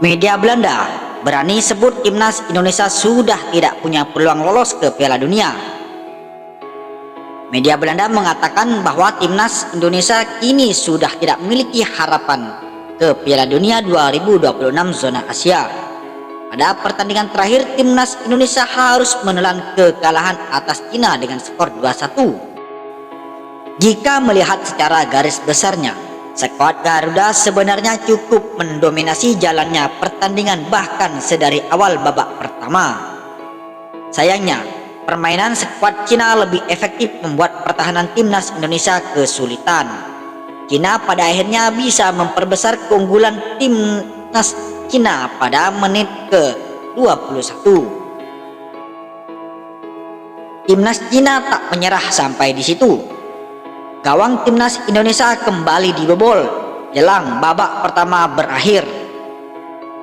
Media Belanda berani sebut timnas Indonesia sudah tidak punya peluang lolos ke Piala Dunia. Media Belanda mengatakan bahwa timnas Indonesia kini sudah tidak memiliki harapan ke Piala Dunia 2026 zona Asia. Pada pertandingan terakhir, timnas Indonesia harus menelan kekalahan atas Cina dengan skor 2-1. Jika melihat secara garis besarnya, skuad Garuda sebenarnya cukup mendominasi jalannya pertandingan bahkan sedari awal babak pertama. Sayangnya, permainan skuad Cina lebih efektif membuat pertahanan timnas Indonesia kesulitan. Cina pada akhirnya bisa memperbesar keunggulan timnas Cina pada menit ke-21. Timnas Cina tak menyerah sampai di situ. Gawang timnas Indonesia kembali dibobol jelang babak pertama berakhir.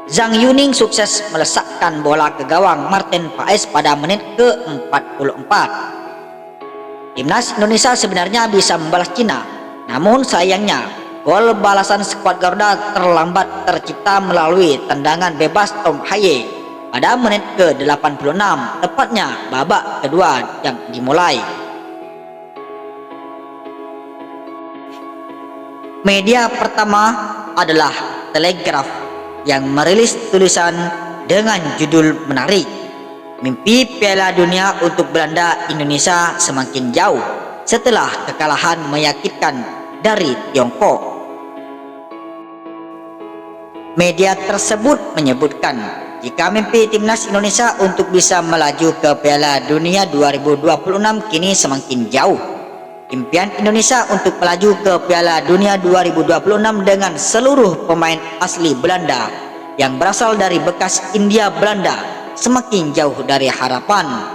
Zhang Yuning sukses melesakkan bola ke gawang Martin Paes pada menit ke-44. Timnas Indonesia sebenarnya bisa membalas Cina, namun sayangnya gol balasan skuad Garuda terlambat tercipta melalui tendangan bebas Tom Haye pada menit ke-86, tepatnya babak kedua yang dimulai. Media pertama adalah Telegraph yang merilis tulisan dengan judul menarik, "Mimpi Piala Dunia untuk Belanda Indonesia semakin jauh setelah kekalahan meyakinkan dari Tiongkok." Media tersebut menyebutkan jika mimpi timnas Indonesia untuk bisa melaju ke Piala Dunia 2026 kini semakin jauh. Impian Indonesia untuk melaju ke Piala Dunia 2026 dengan seluruh pemain asli Belanda yang berasal dari bekas India Belanda semakin jauh dari harapan,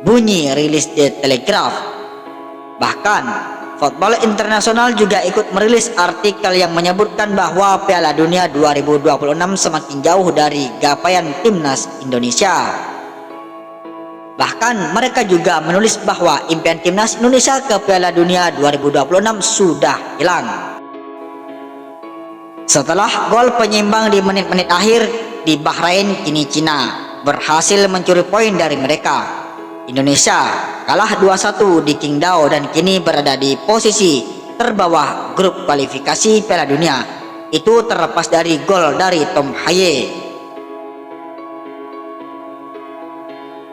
bunyi rilis The Telegraph. Bahkan, Football International juga ikut merilis artikel yang menyebutkan bahwa Piala Dunia 2026 semakin jauh dari gapaian timnas Indonesia. Bahkan mereka juga menulis bahwa impian timnas Indonesia ke Piala Dunia 2026 sudah hilang. Setelah gol penyeimbang di menit-menit akhir di Bahrain, kini Cina berhasil mencuri poin dari mereka. Indonesia kalah 2-1 di Qingdao dan kini berada di posisi terbawah grup kualifikasi Piala Dunia. Itu terlepas dari gol dari Tom Haye.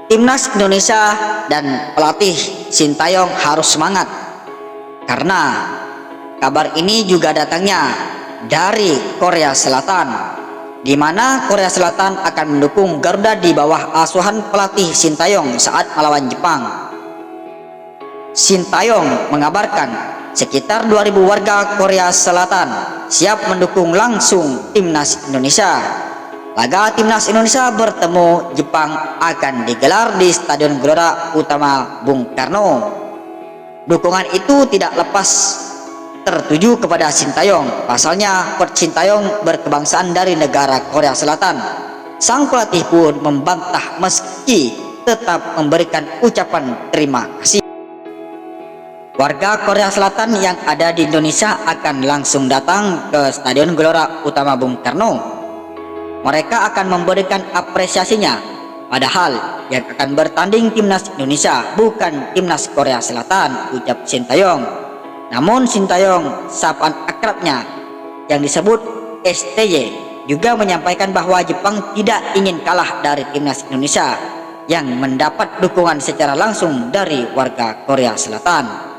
Timnas Indonesia dan pelatih Sintayong harus semangat karena kabar ini juga datangnya dari Korea Selatan, di mana Korea Selatan akan mendukung Garuda di bawah asuhan pelatih Sintayong saat melawan Jepang. Sintayong mengabarkan sekitar 2.000 warga Korea Selatan siap mendukung langsung timnas Indonesia. Laga timnas Indonesia bertemu Jepang akan digelar di Stadion Gelora Utama Bung Karno. Dukungan itu tidak lepas tertuju kepada Sintayong. Pasalnya, Coach Sintayong berkebangsaan dari negara Korea Selatan. Sang pelatih pun membantah meski tetap memberikan ucapan terima kasih. Warga Korea Selatan yang ada di Indonesia akan langsung datang ke Stadion Gelora Utama Bung Karno. Mereka akan memberikan apresiasinya, padahal yang akan bertanding timnas Indonesia bukan timnas Korea Selatan, ucap Sintayong. Namun Sintayong, sapaan akrabnya yang disebut STY, juga menyampaikan bahwa Jepang tidak ingin kalah dari timnas Indonesia yang mendapat dukungan secara langsung dari warga Korea Selatan.